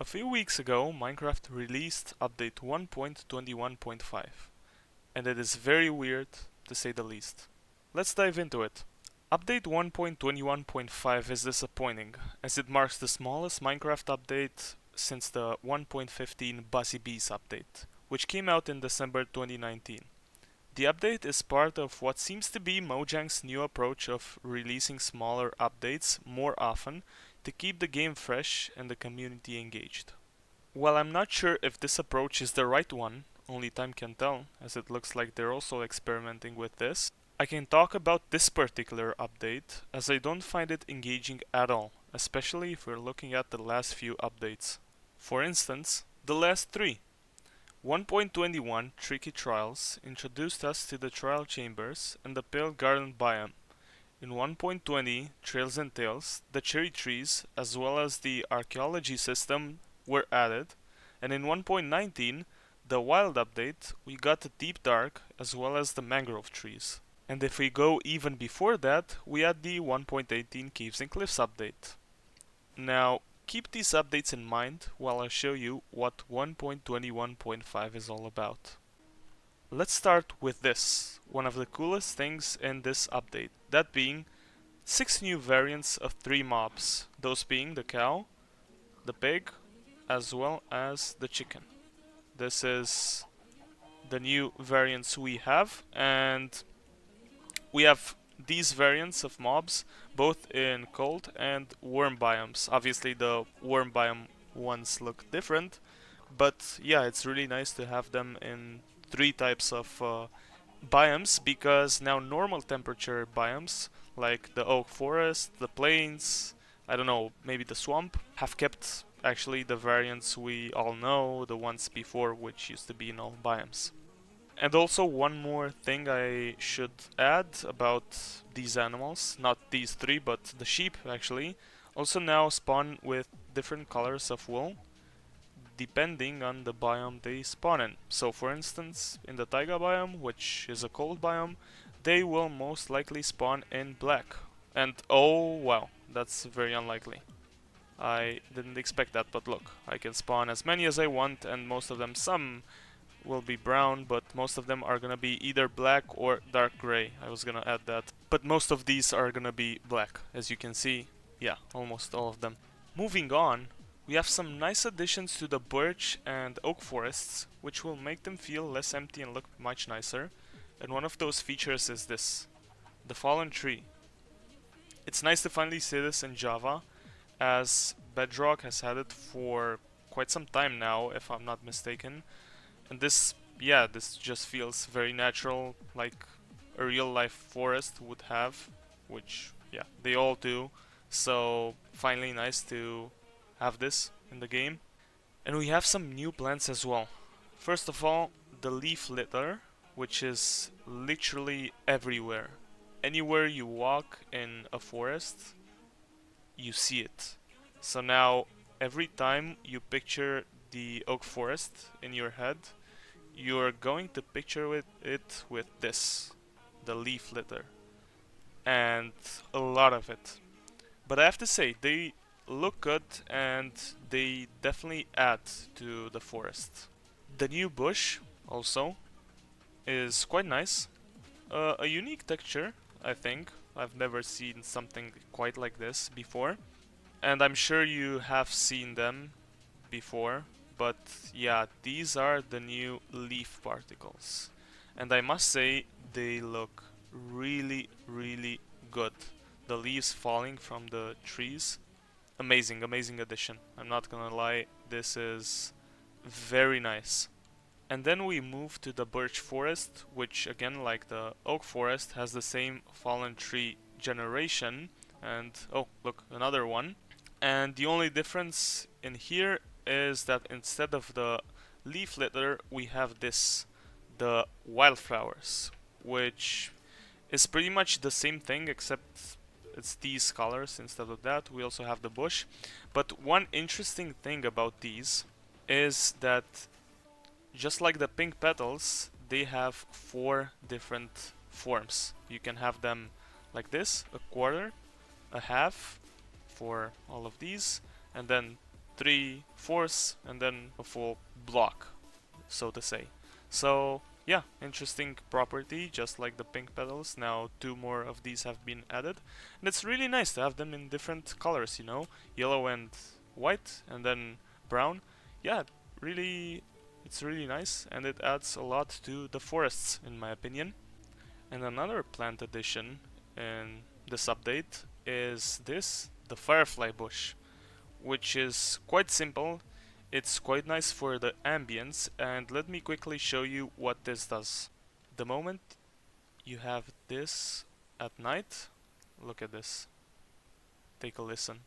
A few weeks ago, Minecraft released update 1.21.5, and it is very weird to say the least. Let's dive into it. Update 1.21.5 is disappointing, as it marks the smallest Minecraft update since the 1.15 Buzzy Bees update, which came out in December 2019. The update is part of what seems to be Mojang's new approach of releasing smaller updates more often to keep the game fresh and the community engaged. While I'm not sure if this approach is the right one, only time can tell, as it looks like they're also experimenting with this, I can talk about this particular update as I don't find it engaging at all, especially if we're looking at the last few updates. For instance, the last three. 1.21 Tricky Trials introduced us to the Trial Chambers and the Pale Garden biome. In 1.20 Trails and Tales, the cherry trees as well as the archaeology system were added, and in 1.19, the wild update, we got the Deep Dark as well as the mangrove trees. And if we go even before that, we had the 1.18 Caves and Cliffs update. Now, keep these updates in mind while I show you what 1.21.5 is all about. Let's start with this, one of the coolest things in this update, that being 6 new variants of 3 mobs, those being the cow, the pig, as well as the chicken. This is the new variants we have, and we have these variants of mobs both in cold and warm biomes. Obviously the warm biome ones look different, but yeah, it's really nice to have them in 3 types of biomes, because now normal temperature biomes like the oak forest, the plains, I don't know, maybe the swamp, have kept actually the variants we all know, the ones before which used to be in all biomes. And also one more thing I should add about these animals, not these 3 but the sheep actually, also now spawn with different colors of wool depending on the biome they spawn in. So for instance, in the taiga biome, which is a cold biome, they will most likely spawn in black. And oh wow, that's very unlikely. I didn't expect that, but look, I can spawn as many as I want, and most of them, some will be brown, but most of them are gonna be either black or dark gray. I was gonna add that. But most of these are gonna be black, as you can see. Yeah, almost all of them. Moving on, we have some nice additions to the birch and oak forests, which will make them feel less empty and look much nicer. And one of those features is this, the fallen tree. It's nice to finally see this in Java, as Bedrock has had it for quite some time now, if I'm not mistaken. And this, yeah, this just feels very natural, like a real life forest would have, which, yeah, they all do. So finally nice to have this in the game. And we have some new plants as well. First of all, the leaf litter, which is literally everywhere. Anywhere you walk in a forest, you see it. So now, every time you picture the oak forest in your head, you're going to picture it with this, the leaf litter. And a lot of it. But I have to say, they look good and they definitely add to the forest. The new bush, also, is quite nice. A unique texture, I think. I've never seen something quite like this before. And I'm sure you have seen them before, but yeah, these are the new leaf particles. And I must say, they look really, really good. The leaves falling from the trees. Amazing, amazing addition. I'm not gonna lie, this is very nice. And then we move to the birch forest, which again, like the oak forest, has the same fallen tree generation. And oh, look, another one. And the only difference in here is that instead of the leaf litter, we have this, the wildflowers, which is pretty much the same thing, except it's these colors instead of that. We also have the bush. But one interesting thing about these is that just like the pink petals, they have 4 different forms. You can have them like this, a quarter, a half, for all of these, and then 3/4 and then a full block, so to say. So yeah, interesting property, just like the pink petals. Now 2 more of these have been added, and it's really nice to have them in different colors, you know, yellow and white, and then brown. Yeah, really, it's really nice, and it adds a lot to the forests, in my opinion. And another plant addition in this update is this, the firefly bush, which is quite simple. It's quite nice for the ambience, and let me quickly show you what this does. The moment you have this at night, look at this. Take a listen.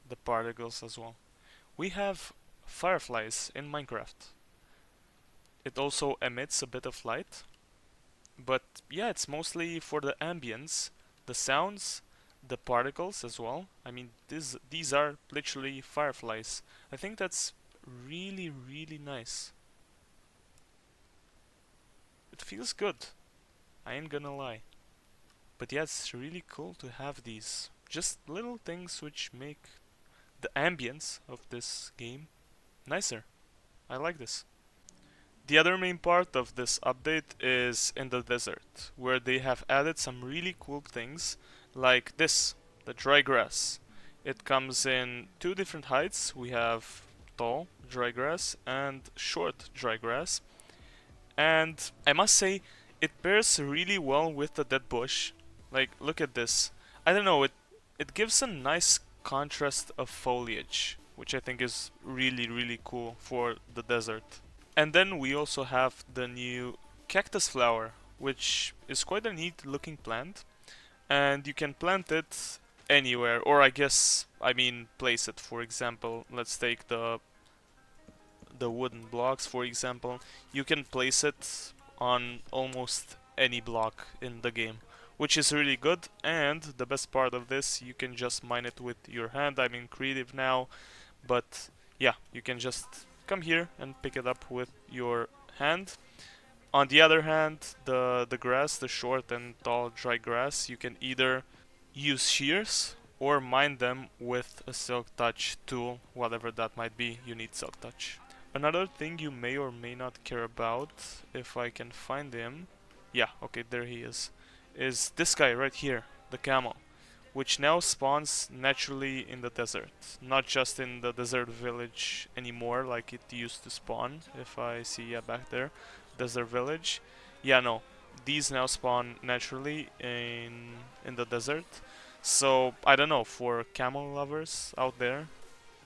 The particles as well. We have fireflies in Minecraft. It also emits a bit of light, but yeah, it's mostly for the ambience, the sounds, the particles as well. I mean, these are literally fireflies. I think that's really, really nice. It feels good, I ain't gonna lie. But yeah, it's really cool to have these. Just little things which make the ambience of this game nicer. I like this. The other main part of this update is in the desert, where they have added some really cool things, like this, the dry grass. It comes in 2 different heights. We have tall dry grass and short dry grass. And I must say, it pairs really well with the dead bush. Like, look at this. I don't know, it gives a nice contrast of foliage, which I think is really, really cool for the desert. And then we also have the new cactus flower, which is quite a neat looking plant. And you can plant it anywhere, or I mean place it. For example, let's take the wooden blocks, for example. You can place it on almost any block in the game, which is really good. And the best part of this, you can just mine it with your hand. I'm in creative now, but yeah, you can just come here and pick it up with your hand. On the other hand, the grass, the short and tall dry grass, you can either use shears or mine them with a Silk Touch tool, whatever that might be. You need Silk Touch. Another thing you may or may not care about, if I can find him, yeah, okay, there he is this guy right here, the camel, which now spawns naturally in the desert, not just in the desert village anymore like it used to spawn. If I see, yeah, back there, desert village, yeah, no, these now spawn naturally in the desert. So I don't know, for camel lovers out there,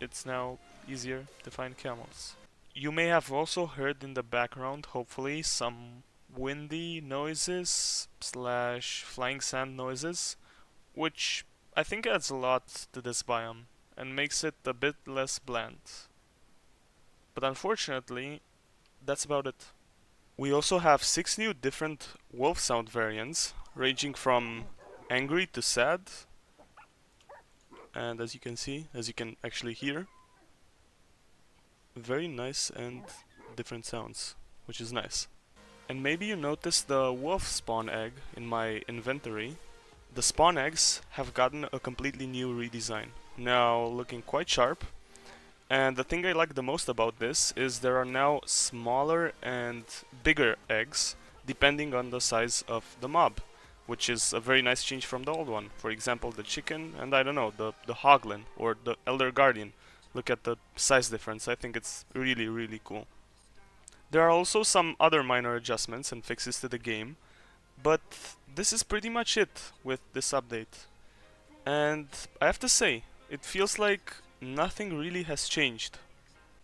it's now easier to find camels. You may have also heard in the background, hopefully, some windy noises slash flying sand noises, which I think adds a lot to this biome and makes it a bit less bland. But unfortunately, that's about it. We also have 6 new different wolf sound variants, ranging from angry to sad. And as you can see, as you can actually hear, very nice and different sounds, which is nice. And maybe you noticed the wolf spawn egg in my inventory. The spawn eggs have gotten a completely new redesign, now looking quite sharp. And the thing I like the most about this is there are now smaller and bigger eggs depending on the size of the mob, which is a very nice change from the old one. For example, the chicken and I don't know, the hoglin or the elder guardian. Look at the size difference. I think it's really, really cool. There are also some other minor adjustments and fixes to the game, but this is pretty much it with this update. And I have to say, it feels like nothing really has changed.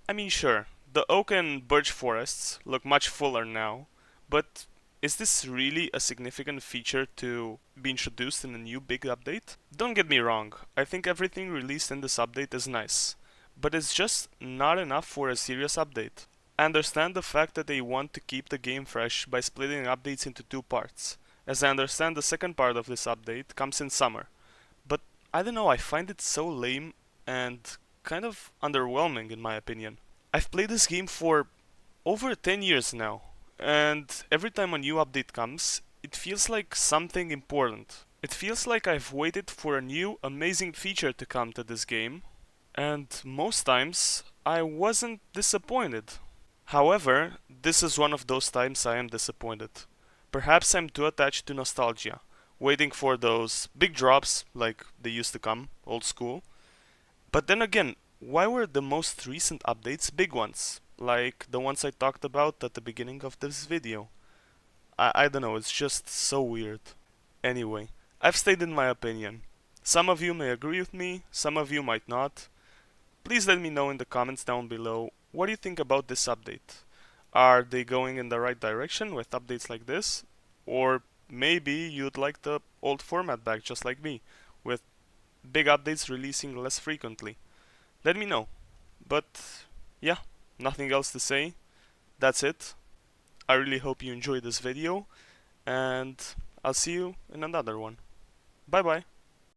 I mean, sure, the oak and birch forests look much fuller now, but is this really a significant feature to be introduced in a new big update? Don't get me wrong, I think everything released in this update is nice, but it's just not enough for a serious update. I understand the fact that they want to keep the game fresh by splitting updates into 2 parts, as I understand the second part of this update comes in summer. But I don't know, I find it so lame and kind of underwhelming in my opinion. I've played this game for over 10 years now, and every time a new update comes, it feels like something important. It feels like I've waited for a new amazing feature to come to this game, and most times I wasn't disappointed. However, this is one of those times I am disappointed. Perhaps I'm too attached to nostalgia, waiting for those big drops like they used to come, old school. But then again, why were the most recent updates big ones, like the ones I talked about at the beginning of this video? I don't know, it's just so weird. Anyway, I've stated my opinion. Some of you may agree with me, some of you might not. Please let me know in the comments down below what do you think about this update. Are they going in the right direction with updates like this? Or maybe you'd like the old format back just like me, with big updates releasing less frequently. Let me know. But yeah, nothing else to say. That's it. I really hope you enjoyed this video, and I'll see you in another one. Bye bye.